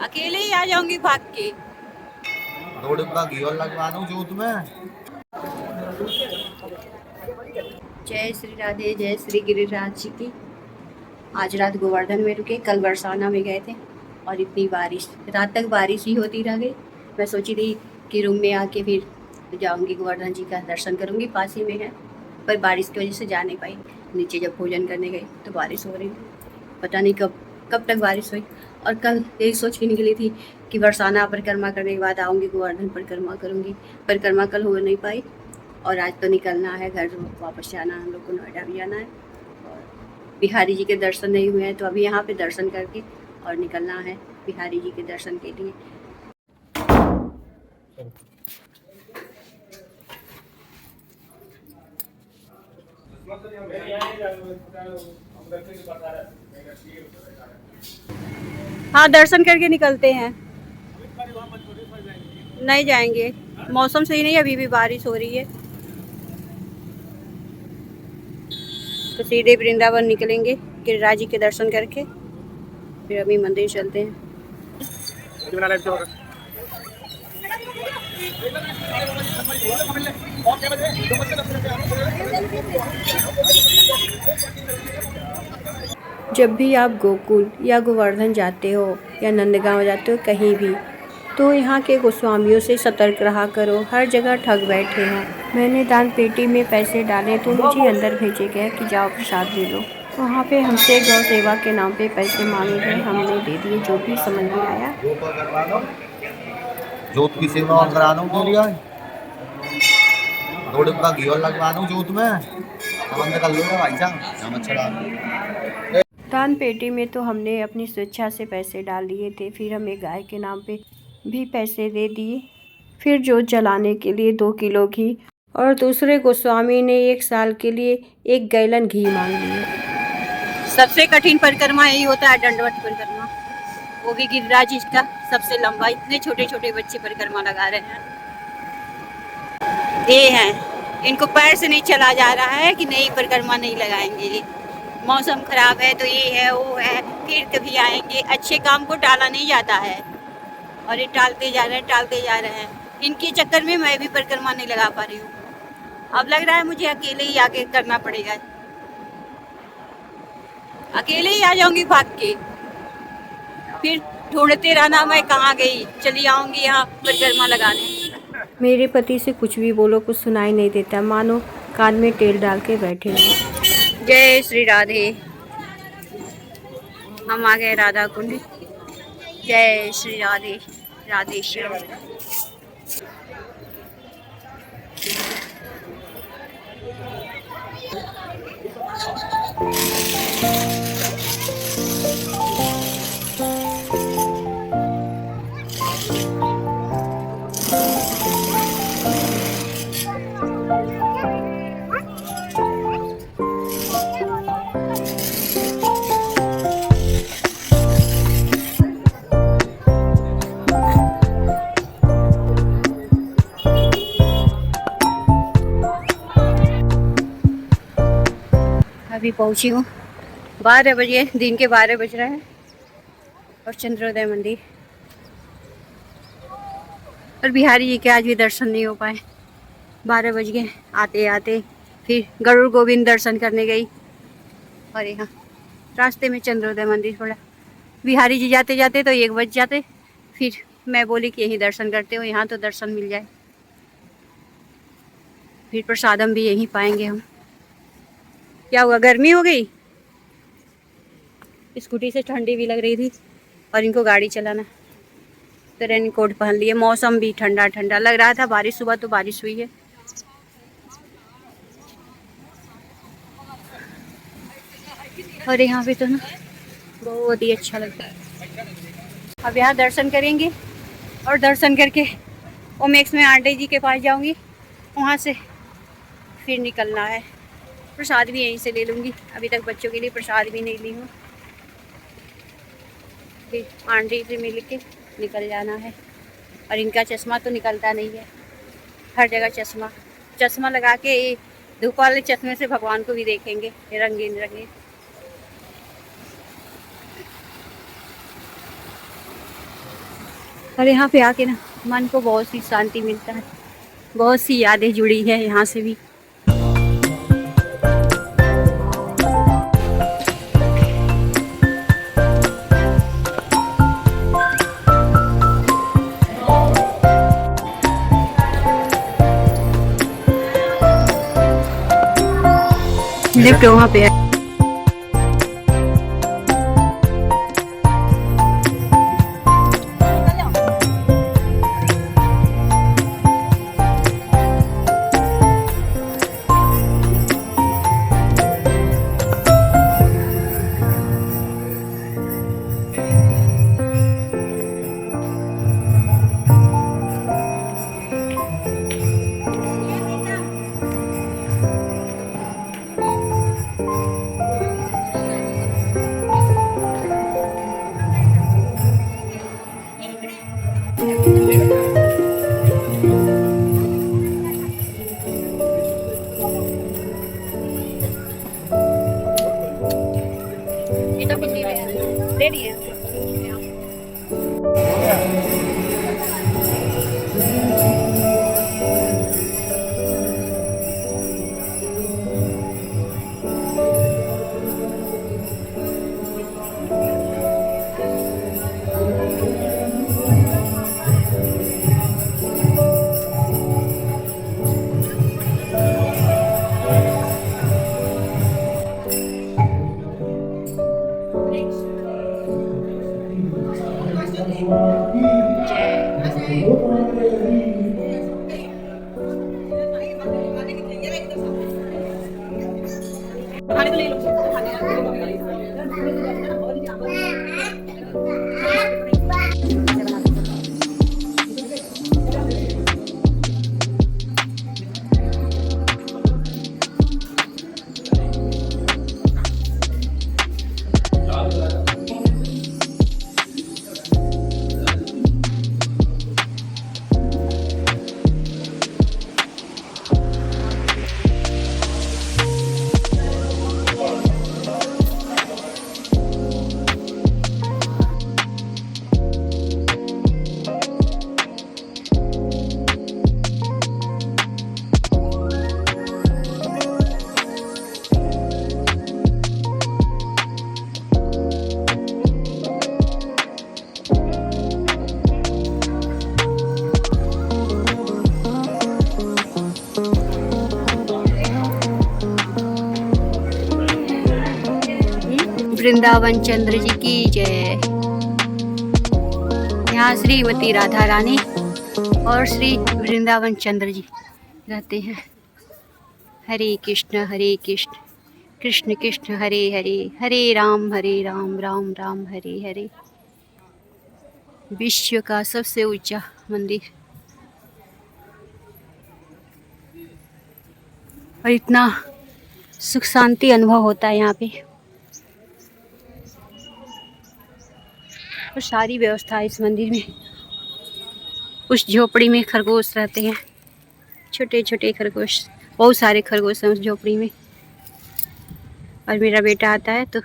अकेले ही आ जाऊंगी भाग के। 2 डिब्बा घी और लगवा दूं जोत में। जय श्री राधे, जय श्री गिरिराज जी की। आज रात गोवर्धन में रुके, कल बरसाना में गए थे और इतनी बारिश, रात तक बारिश ही होती रह गई। मैं सोची थी कि रूम में आके फिर जाऊंगी, गोवर्धन जी का दर्शन करूंगी, पास ही में है, पर बारिश की वजह से जा नहीं पाई। नीचे जब भोजन करने गई तो बारिश हो रही थी, पता नहीं कब कब तक बारिश हुई। और कल यही सोच के निकली थी कि बरसाना परिक्रमा करने के बाद आऊँगी, गोवर्धन परिक्रमा करूँगी। परिक्रमा कल हो नहीं पाई और आज तो निकलना है, घर वापस जाना है, हम लोग को नोएडा भी जाना है। और बिहारी जी के दर्शन नहीं हुए हैं तो अभी यहाँ पे दर्शन करके और निकलना है बिहारी जी के दर्शन के लिए। हाँ, दर्शन करके निकलते हैं। नहीं जाएंगे, मौसम सही नहीं है, अभी भी बारिश हो रही है। तो सीधे वृंदावन निकलेंगे, गिरिराज जी के दर्शन करके फिर अभी मंदिर चलते हैं। जब भी आप गोकुल या गोवर्धन जाते हो या नंदगांव जाते हो, कहीं भी, तो यहाँ के गोस्वामियों से सतर्क रहा करो, हर जगह ठग बैठे हैं। मैंने दान पेटी में पैसे डाले तो मुझे अंदर भेजे गए कि जाओ प्रसाद ले लो। वहाँ पे हमसे गौ सेवा के नाम पे पैसे मांगे गए, हमने दे दिए, जो भी समझ में आया। जोत की सेवा और करा दूं तेरी आज। 2 डिब्बा घी और लगवा दूं जोत में। समझ कर लो भाई साहब, अच्छा। दान पेटी में तो हमने अपनी स्वेच्छा से पैसे डाल दिए थे, फिर हमें गाय के नाम पे भी पैसे दे दिए, फिर जोत जलाने के लिए 2 किलो घी, और दूसरे गोस्वामी ने 1 साल के लिए 1 गैलन घी मांग लिए। सबसे कठिन परिक्रमा यही होता है, दंडवत परिक्रमा, वो भी गिरिराज जी का सबसे लंबा। इतने छोटे छोटे बच्चे परिक्रमा लगा रहे हैं, ये हैं, इनको पैर से नहीं चला जा रहा है कि नहीं परिक्रमा नहीं लगाएंगे, मौसम खराब है तो ये है वो है, फिर कभी आएंगे। अच्छे काम को टाला नहीं जाता है और ये टालते जा रहे हैं, टालते जा रहे हैं। इनके चक्कर में मैं भी परिक्रमा नहीं लगा पा रही हूँ। अब लग रहा है मुझे अकेले ही आके करना पड़ेगा, अकेले ही आ जाऊंगी भाग के, फिर ढूंढते रहना मैं कहाँ गई, चली आऊंगी यहाँ परिक्रमा लगाने। मेरे पति से कुछ भी बोलो कुछ सुनाई नहीं देता, मानो कान में तेल डाल के बैठे हैं। जय श्री राधे, हम आ गए राधा कुंड। जय श्री राधे, राधे श्याम। अभी पहुंची हूँ, 12 बजे, दिन के 12 बज रहे हैं और चंद्रोदय मंदिर, और बिहारी जी के आज भी दर्शन नहीं हो पाए। 12 बज गए आते आते, फिर गरुड़ गोविंद दर्शन करने गई और यहाँ रास्ते में चंद्रोदय मंदिर पड़ा। बिहारी जी जाते जाते तो 1 बज जाते, फिर मैं बोली कि यहीं दर्शन करते हो, यहाँ तो दर्शन मिल जाए, फिर प्रसादम भी यहीं पाएंगे हम। क्या हुआ, गर्मी हो गई, स्कूटी से ठंडी भी लग रही थी और इनको गाड़ी चलाना, तो रेन कोट पहन लिए। मौसम भी ठंडा ठंडा लग रहा था, बारिश, सुबह तो बारिश हुई है। और यहाँ पे तो ना बहुत ही अच्छा लगता है। अब यहाँ दर्शन करेंगे और दर्शन करके ओमेक्स में आंटे जी के पास जाऊंगी, वहाँ से फिर निकलना है। प्रसाद भी यहीं से ले लूँगी, अभी तक बच्चों के लिए प्रसाद भी नहीं ली हूँ, फिर आंटी से मिल के निकल जाना है। और इनका चश्मा तो निकलता नहीं है, हर जगह चश्मा, चश्मा लगा के धूप वाले चश्मे से भगवान को भी देखेंगे रंगीन रंगीन। और यहाँ पे आके ना मन को बहुत सी शांति मिलता है, बहुत सी यादें जुड़ी है यहाँ से भी। लिफ्ट वहाँ पे है। ये तो बिजली में ले लिए। वृंदावन चंद्र जी की जय। यहाँ श्रीमती राधा रानी और श्री वृंदावन चंद्र जी रहते हैं। हरे कृष्ण कृष्ण कृष्ण हरे हरे, हरे राम राम राम हरे हरे। विश्व का सबसे ऊंचा मंदिर, और इतना सुख शांति अनुभव होता है यहाँ पे। और सारी व्यवस्था है इस मंदिर में। उस झोपड़ी में खरगोश रहते हैं, छोटे छोटे खरगोश, बहुत सारे खरगोश हैं उस झोपड़ी में। और मेरा बेटा आता है तो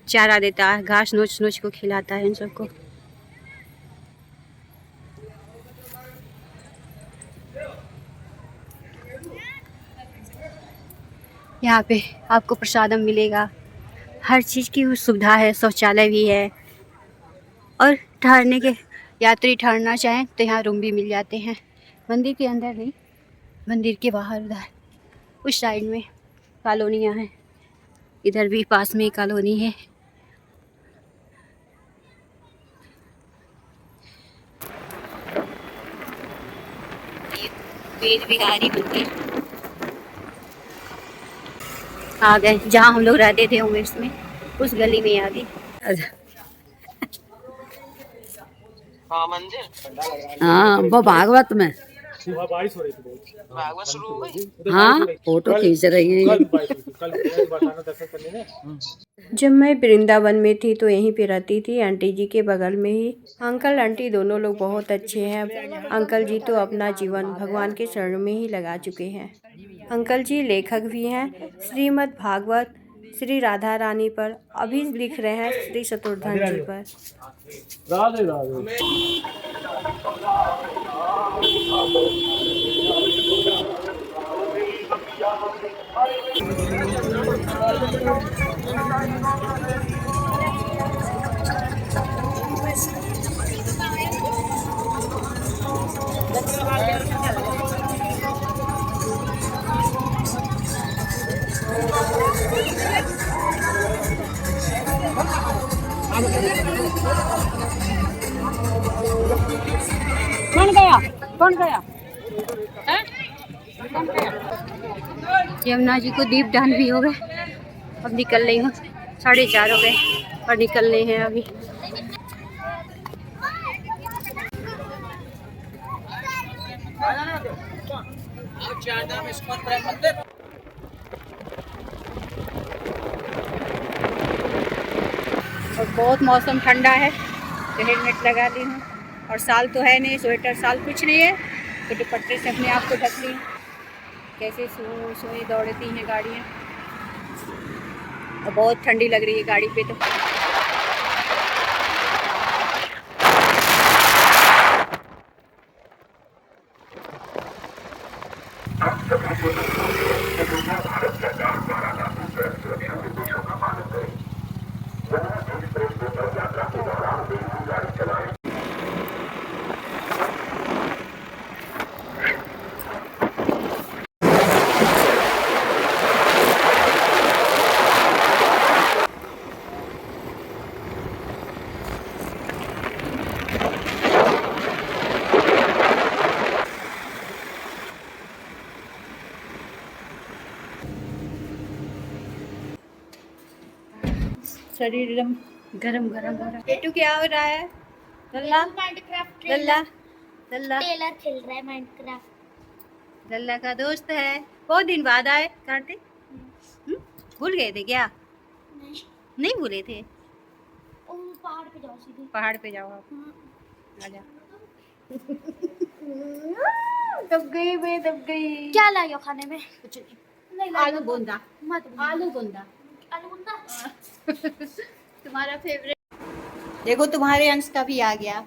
चारा देता है, घास नोच नोच को खिलाता है इन सबको। यहाँ पे आपको प्रसादम मिलेगा, हर चीज़ की सुविधा है, शौचालय भी है। और ठहरने के, यात्री ठहरना चाहें तो यहाँ रूम भी मिल जाते हैं। मंदिर के अंदर नहीं, मंदिर के बाहर उधर उस साइड में कॉलोनियाँ हैं, इधर भी पास में कॉलोनी है। वेद बिहारी मंदिर आ गए, जहाँ हम लोग रहते थे उमेश में, उस गली में आ गए। हाँ मंदिर, हाँ वो भागवत में सुबह बारिश हो रही थी बहुत। भागवत शुरू हो गई। हाँ फोटो खींच रही है कल ये। बारिश हुई थी, कल बरसाना दर्शन करने में। जब मैं वृंदावन में थी तो यहीं पे रहती थी, आंटी जी के बगल में ही। अंकल आंटी दोनों लोग बहुत अच्छे हैं। अंकल जी तो अपना जीवन भगवान के शरण में ही लगा चुके हैं। अंकल जी लेखक भी हैं। श्रीमद् भागवत श्री राधा रानी पर अभी लिख रहे हैं, श्री शत्रुघ्न जी पर। राधे राधे। कौन गया कौन गया यमुना जी को दीपदान भी हो गए। अब निकल रही हूँ, 4:30 हो गए और निकलने हैं अभी। और बहुत मौसम ठंडा है तो हेलमेट लगा ली हूँ। और साल तो है नहीं, स्वेटर साल कुछ नहीं है तो दुपट्टे से अपने आप को ढक ली। कैसे सोई दौड़ती हैं गाड़ियाँ और बहुत ठंडी लग रही है गाड़ी पे तो। शरीर एकदम गरम गरम हो रहा है। पेटू क्या हो रहा है? लल्ला माइनक्राफ्ट लल्ला लल्ला टेलर खेल रहा है माइनक्राफ्ट। लल्ला का दोस्त है। बहुत दिन बाद आए कार्तिक। भूल गए थे क्या? नहीं, नहीं भूले थे। ओ पहाड़ पे जाओ सीधे। पहाड़ पे जाओ आप। आजा। दब गई मैं, दब गई। क्या लाए हो खाने में? कुछ नहीं। नहीं लाए आलू गोंदा। मत आलू गोंदा आलू गुंडा। तुम्हारा फेवरेट। देखो तुम्हारे अंश का भी आ गया।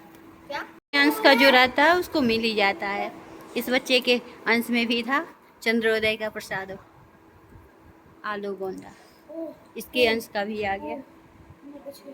क्या? अंश का जो रहता है उसको मिल ही जाता है। इस बच्चे के अंश में भी था चंद्रोदय का प्रसाद आलू गोंदा। ओह, इसके अंश का भी आ गया। मेरे कुछ भी